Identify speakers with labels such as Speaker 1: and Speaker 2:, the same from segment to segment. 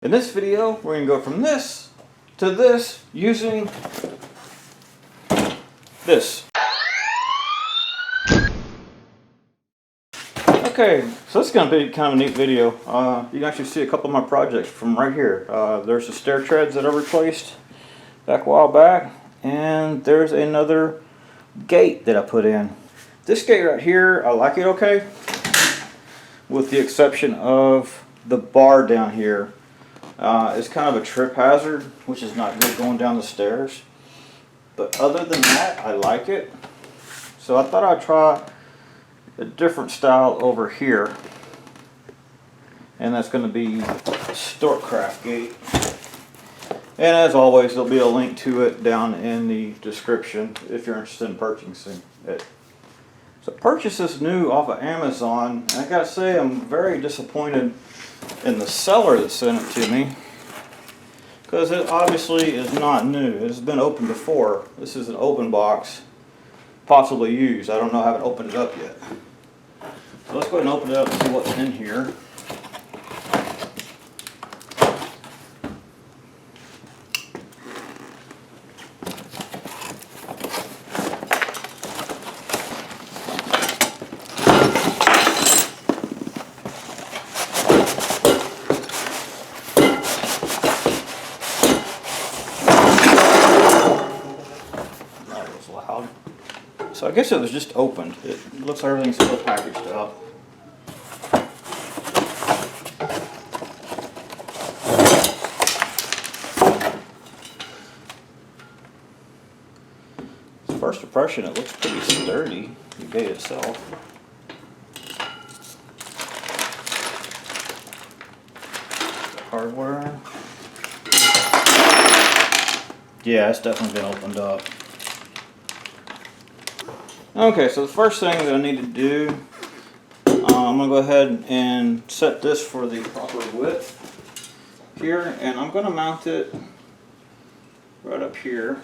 Speaker 1: In this video, we're going to go from this to this using this. Okay, so this is going to be kind of a neat video. You can actually see a couple of my projects from right here. There's the stair treads that I replaced back a while back, and there's another gate that I put in. This gate right here, I like it okay, with the exception of the bar down here. It's kind of a trip hazard, which is not good going down the stairs. But other than that, I like it. So I thought I'd try a different style over here. And that's going to be Storkcraft gate. And as always, there'll be a link to it down in the description if you're interested in purchasing it. So I purchased this new off of Amazon. And I gotta say, I'm very disappointed in the seller that sent it to me, because it obviously is not new. It's been opened before. This is an open box, possibly used. I don't know, I haven't opened it up yet. So let's go ahead and open it up and see what's in here. So I guess it was just opened. It looks like everything's still packaged up. First impression, it looks pretty sturdy, the gate itself. Hardware. Yeah, it's definitely been opened up. Okay, so the first thing that I need to do, I'm going to go ahead and set this for the proper width here, and I'm going to mount it right up here.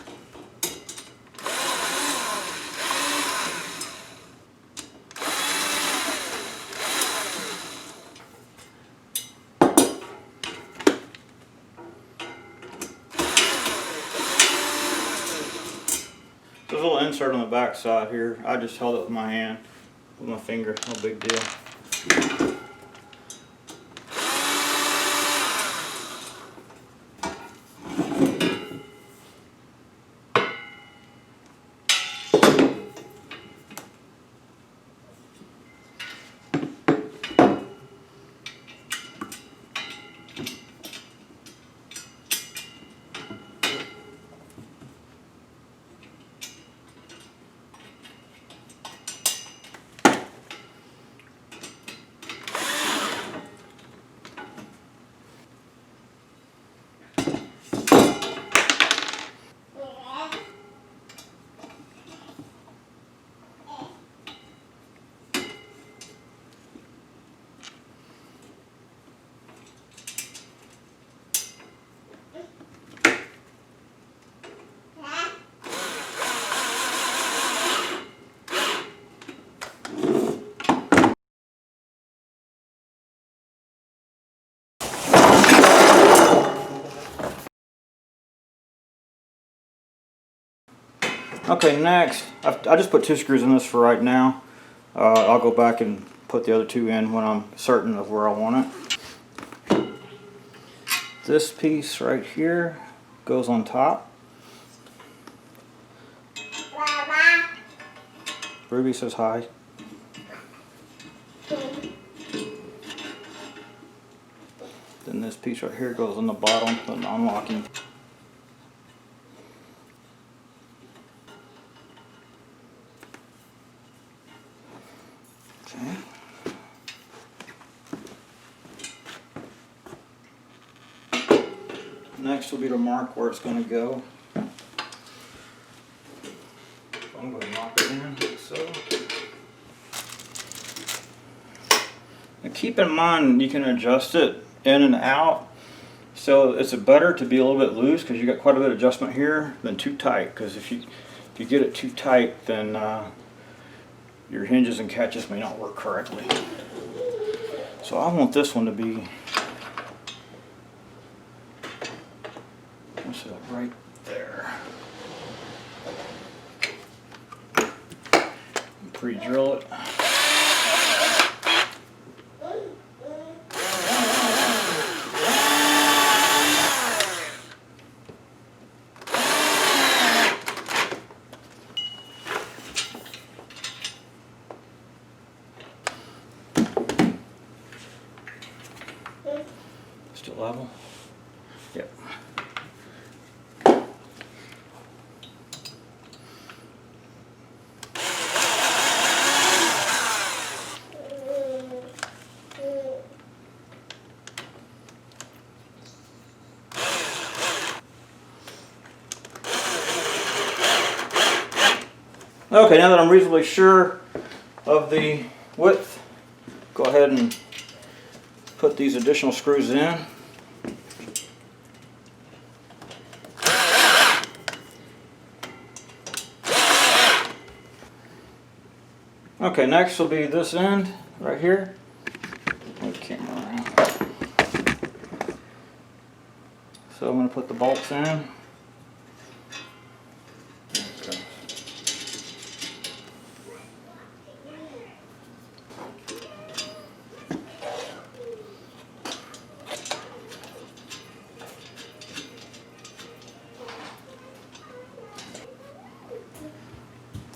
Speaker 1: There's a little insert on the back side here. I just held it with my hand, with my finger, no big deal. Okay, next, I just put 2 screws in this for right now. I'll go back and put the other 2 in when I'm certain of where I want it. This piece right here goes on top. Ruby says hi. Then this piece right here goes on the bottom for the unlocking. Okay. Next will be to mark where it's going to go. I'm going to lock it in like so. And keep in mind you can adjust it in and out. So it's better to be a little bit loose because you got quite a bit of adjustment here than too tight. Because if you get it too tight, then your hinges and catches may not work correctly. So I want this one to be Set it right there. Pre-drill it. Still level? Yep. Okay, now that I'm reasonably sure of the width, go ahead and put these additional screws in. Okay, next will be this end right here. Move the camera around. So I'm going to put the bolts in.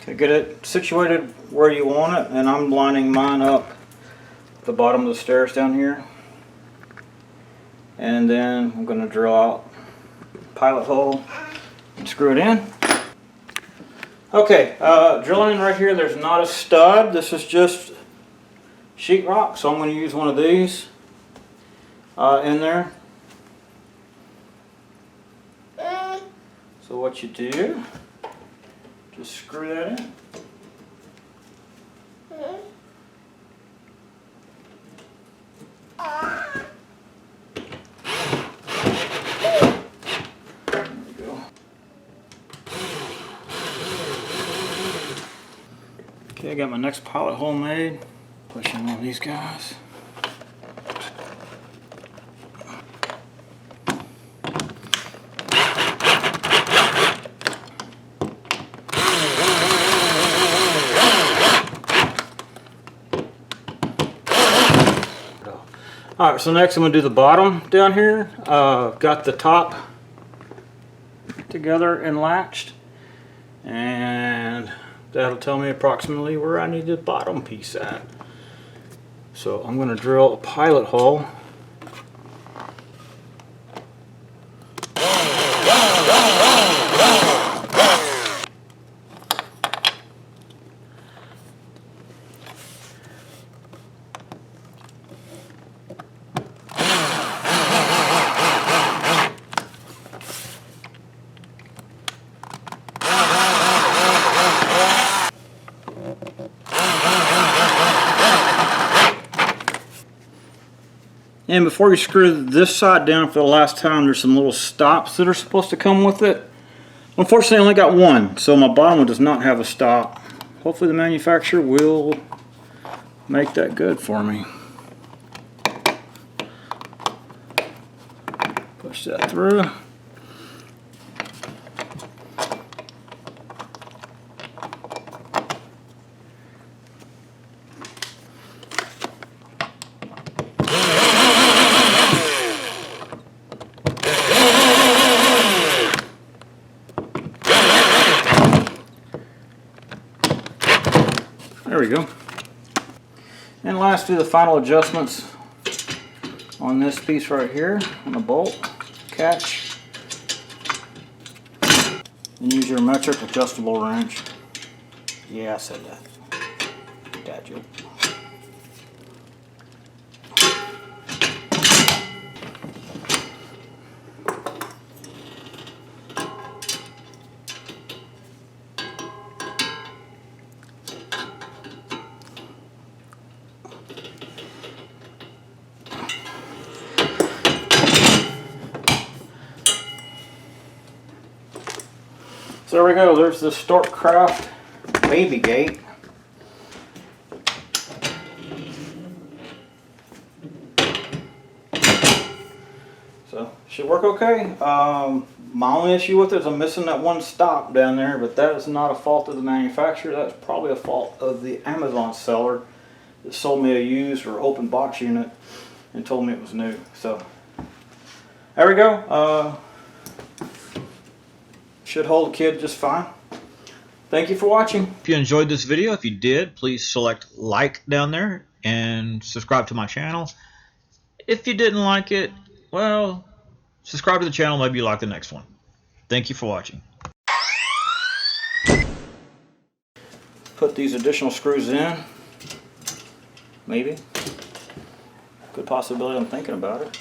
Speaker 1: Okay, get it situated where you want it, and I'm lining mine up at the bottom of the stairs down here. And then I'm going to drill out a pilot hole and screw it in. Okay, drilling in right here, there's not a stud. This is just sheetrock, so I'm going to use one of these in there. So what you do, just screw that in. There we go. Okay, I got my next pilot hole made. Push in one of these guys. Alright, so next I'm going to do the bottom down here. Got the top together and latched, and that'll tell me approximately where I need the bottom piece at. So I'm going to drill a pilot hole. And before you screw this side down for the last time, there's some little stops that are supposed to come with it. Unfortunately, I only got one, so my bottom one does not have a stop. Hopefully the manufacturer will make that good for me. Push that through. There we go. And lastly, the final adjustments on this piece right here, on the bolt catch. And use your metric adjustable wrench. Yeah, I said that. Dad joke. So there we go, there's the Storkcraft baby gate. So should work okay. My only issue with it is I'm missing that one stop down there, but that is not a fault of the manufacturer. That's probably a fault of the Amazon seller that sold me a used or open box unit and told me it was new. So there we go. Should hold the kid just fine. Thank you for watching. If you enjoyed this video, if you did, please select like down there and subscribe to my channel. If you didn't like it, well, subscribe to the channel, maybe you like the next one. Thank you for watching. Put these additional screws in. Maybe. Good possibility, I'm thinking about it.